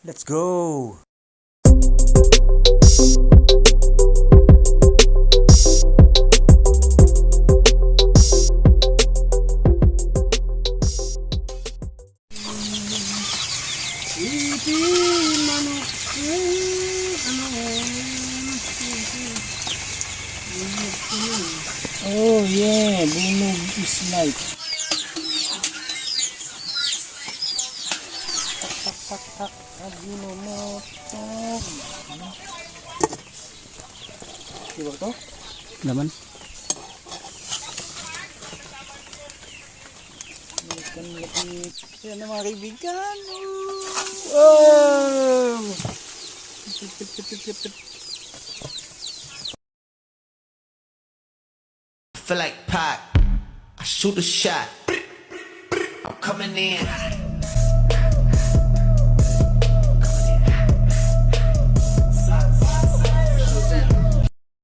Let's go! Oh yeah, bunog is life. Tak, Aginomoto. Diba to? Laman. Lapit. Yan na mga kaibigan. Wow! Feel like Pac, I shoot a shot. I'm coming in.